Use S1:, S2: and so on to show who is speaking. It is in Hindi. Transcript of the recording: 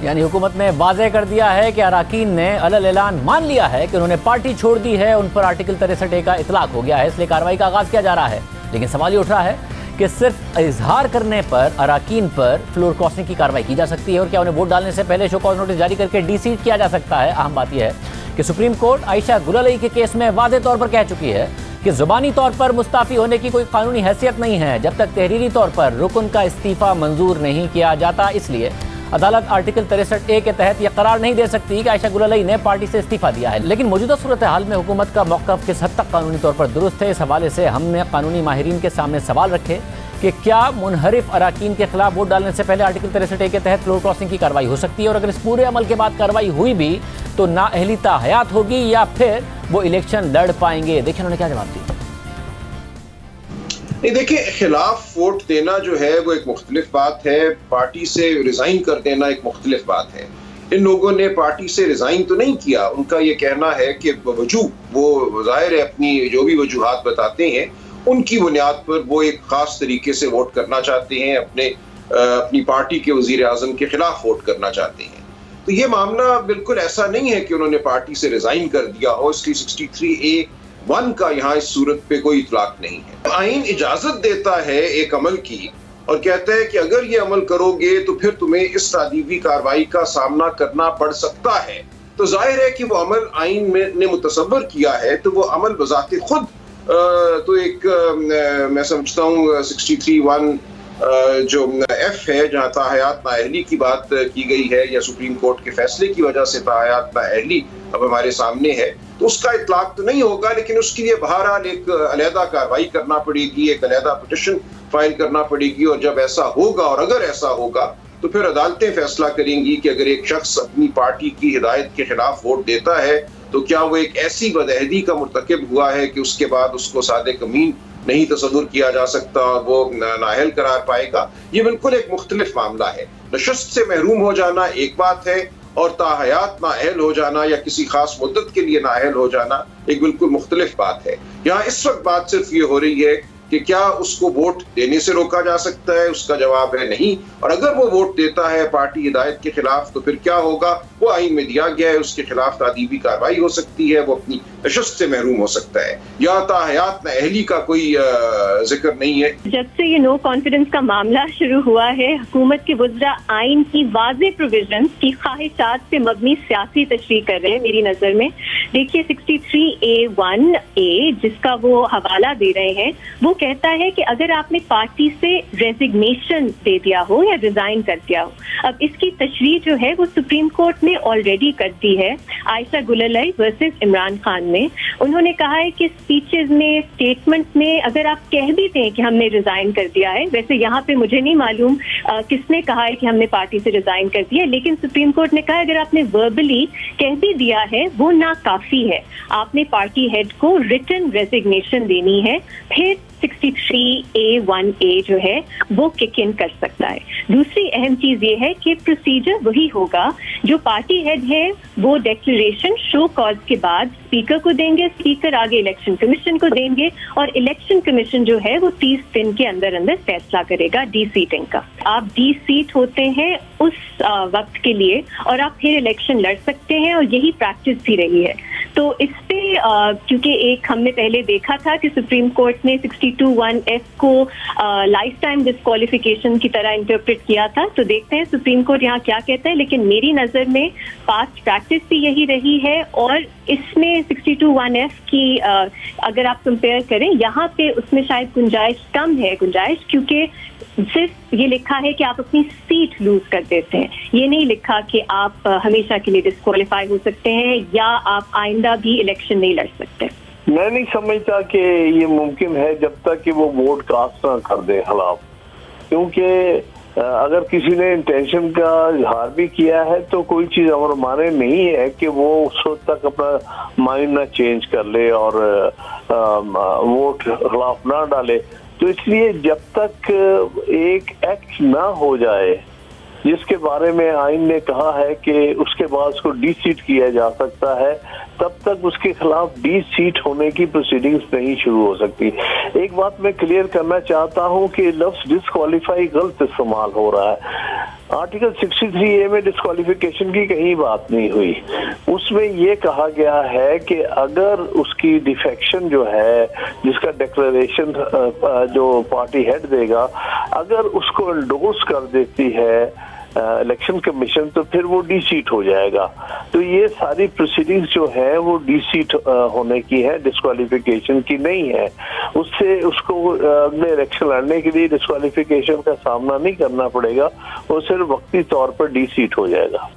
S1: यानी हुकूमत ने वाज़ेह कर दिया है कि अरकान ने अलल ऐलान मान लिया है कि उन्होंने पार्टी छोड़ दी है, उन पर आर्टिकल 63A का इतलाक हो गया है, इसलिए कार्रवाई का आगाज़ किया जा रहा है। लेकिन सवाल ये उठ रहा है कि सिर्फ इजहार करने पर अरकान पर फ्लोर क्रॉसिंग की कार्रवाई की जा सकती है और क्या उन्हें वोट डालने से पहले शो कॉज नोटिस जारी करके डीसीट किया जा सकता है। अहम बात यह है कि सुप्रीम कोर्ट आयशा गुललई के केस में वाज़ेह तौर पर कह चुकी है कि ज़ुबानी तौर पर मुस्ताफ़ी होने की कोई कानूनी हैसियत नहीं है जब तक तहरीरी तौर पर रुकन का इस्तीफ़ा मंजूर नहीं किया जाता। इसलिए अदालत आर्टिकल 63A के तहत यह करार नहीं दे सकती कि आयशा गुललई ने पार्टी से इस्तीफा दिया है। लेकिन मौजूदा सूरत हाल में हुकूमत का मौक़िफ़ किस हद तक कानूनी तौर पर दुरुस्त है, इस हवाले से हमने कानूनी माहिरीन के सामने सवाल रखे कि क्या मुनहरिफ अरकान के खिलाफ वोट डालने से पहले आर्टिकल 63A के तहत फ्लोर क्रॉसिंग की कार्रवाई हो सकती है, और अगर इस पूरे अमल के बाद कार्रवाई हुई भी तो नाअहलियत हयात होगी या फिर वो इलेक्शन लड़ पाएंगे। देखिए उन्होंने क्या जवाब दिया।
S2: नहीं, देखिए, खिलाफ वोट देना जो है वो एक मुख्तलिफ बात है, पार्टी से रिजाइन कर देना एक मुख्तलिफ बात है। इन लोगों ने पार्टी से रिजाइन तो नहीं किया, उनका ये कहना है कि वो जाहिर है अपनी जो भी वजूहात बताते हैं उनकी बुनियाद पर वो एक खास तरीके से वोट करना चाहते हैं, अपनी पार्टी के वजीर आजम के खिलाफ वोट करना चाहते हैं। तो ये मामला बिल्कुल ऐसा नहीं है कि उन्होंने पार्टी से रिजाइन कर दिया हो, इसलिए 63A(1) का यहाँ इस सूरत पे कोई इतलाक नहीं है। आइन इजाजत देता है एक अमल की और कहता है कि अगर ये अमल करोगे तो फिर तुम्हें इस तादीबी कार्रवाई का सामना करना पड़ सकता है। तो जाहिर है कि वो अमल आइन में ने मुतसव्वर किया है, तो वो अमल बजाते खुद तो एक मैं समझता हूँ 63(1) जो F है, जहाँ ताहयात नाअहली की बात की गई है या सुप्रीम कोर्ट के फैसले की वजह से ताहयात नाअहली अब हमारे सामने है, तो उसका इतलाक तो नहीं होगा, लेकिन उसके लिए बहरहाल एक अलहदा कार्रवाई करना पड़ेगी, एक अलहदा पिटिशन फाइल करना पड़ेगी। और जब ऐसा होगा और अगर ऐसा होगा तो फिर अदालतें फैसला करेंगी कि अगर एक शख्स अपनी पार्टी की हिदायत के खिलाफ वोट देता है तो क्या वो एक ऐसी बदअहदी का मुर्तकिब हुआ है कि उसके बाद उसको सादिक अमीन नहीं तसव्वुर किया जा सकता और वो नाअहल करार पाएगा। ये बिल्कुल एक मुख्तलिफ मामला है। नशस्त से महरूम हो जाना एक बात है और ताहयात नाअहल हो जाना या किसी खास मुद्दत के लिए नाअहल हो जाना एक बिल्कुल मुख्तलिफ बात है। यहाँ इस वक्त बात सिर्फ ये हो रही है कि क्या उसको वोट देने से रोका जा सकता है, उसका जवाब है नहीं। और अगर वो वोट देता है पार्टी हिदायत के खिलाफ तो फिर क्या होगा, वो आइन में दिया गया है, उसके खिलाफ तादीबी कार्रवाई हो सकती है, वो अपनी नशस्त से महरूम हो सकता है। या ताहयात नाअहली का कोई जिक्र नहीं है।
S3: जब से ये नो कॉन्फिडेंस का मामला शुरू हुआ है, हुकूमत के वज़रा आइन की वाज़ेह प्रोविजन की ख्वाहिशात पे मबनी सियासी तशरीह कर रहे हैं। मेरी नजर में देखिए 63A(1)(a) जिसका वो हवाला दे रहे हैं, वो कहता है कि अगर आपने पार्टी से रेजिग्नेशन दे दिया हो या रिजाइन कर दिया हो, अब इसकी तशरीह जो है वो सुप्रीम कोर्ट ने ऑलरेडी कर दी है। आयशा गुललई वर्सेस इमरान खान में उन्होंने कहा है कि स्पीचेस में, स्टेटमेंट्स में अगर आप कह भी दें कि हमने रिजाइन कर दिया है, वैसे यहाँ पे मुझे नहीं मालूम किसने कहा है कि हमने पार्टी से रिजाइन कर दिया, लेकिन सुप्रीम कोर्ट ने कहा अगर आपने वर्बली कह भी दिया है वो नाकाफी है, आपने पार्टी हेड को रिटन रेजिग्नेशन देनी है, फिर 63A(1)(a) जो है वो किक इन कर सकता है। दूसरी अहम चीज ये है कि प्रोसीजर वही होगा, जो पार्टी हेड है वो डिक्लेरेशन शो कॉज के बाद स्पीकर को देंगे, स्पीकर आगे इलेक्शन कमीशन को देंगे और इलेक्शन कमीशन जो है वो 30 दिन के अंदर अंदर फैसला करेगा डी सीटिंग का। आप डी सीट होते हैं उस वक्त के लिए और आप फिर इलेक्शन लड़ सकते हैं और यही प्रैक्टिस भी रही है। तो इस पे क्योंकि एक हमने पहले देखा था कि सुप्रीम कोर्ट ने 62(1)(f को लाइफ टाइम डिस्क्वालिफिकेशन की तरह इंटरप्रेट किया था, तो देखते हैं सुप्रीम कोर्ट यहाँ क्या कहता है। लेकिन मेरी नज़र में पास्ट प्रैक्टिस भी यही रही है और इसमें 62(1)(f की अगर आप कंपेयर करें यहाँ पे उसमें शायद गुंजाइश कम है, क्योंकि सिर्फ ये लिखा है कि आप अपनी सीट लूज कर देते हैं, ये नहीं लिखा कि आप हमेशा के लिए डिस्क्वालीफाई हो सकते हैं या आप आइंदा भी इलेक्शन नहीं लड़ सकते।
S4: मैं नहीं समझता कि ये मुमकिन है जब तक कि वो वोट कास्ट ना कर दे खिलाफ, क्योंकि अगर किसी ने इंटेंशन का इजहार भी किया है तो कोई चीज और माने नहीं है कि वो उस वक्त तक अपना माइंड ना चेंज कर ले और वोट खिलाफ ना डाले। तो इसलिए जब तक एक एक्ट ना हो जाए जिसके बारे में आइन ने कहा है कि उसके बाद उसको डी सीट किया जा सकता है, तब तक उसके खिलाफ डी सीट होने की प्रोसीडिंग्स नहीं शुरू हो सकती। एक बात मैं क्लियर करना चाहता हूं कि लफ्ज डिस्क्वालीफाई गलत इस्तेमाल हो रहा है। आर्टिकल 63A में डिस्क्वालिफिकेशन की कहीं बात नहीं हुई। उसमें ये कहा गया है कि अगर उसकी डिफेक्शन जो है, जिसका डिक्लेरेशन जो पार्टी हेड देगा, अगर उसको एंडोर्स कर देती है इलेक्शन कमीशन, तो फिर वो डी सीट हो जाएगा। तो ये सारी प्रोसीडिंग्स जो है वो डी सीट होने की है, डिस्क्वालिफिकेशन की नहीं है। उससे उसको अगले इलेक्शन लड़ने के लिए डिस्क्वालिफिकेशन का सामना नहीं करना पड़ेगा, वो सिर्फ वक्ती तौर पर डी सीट हो जाएगा।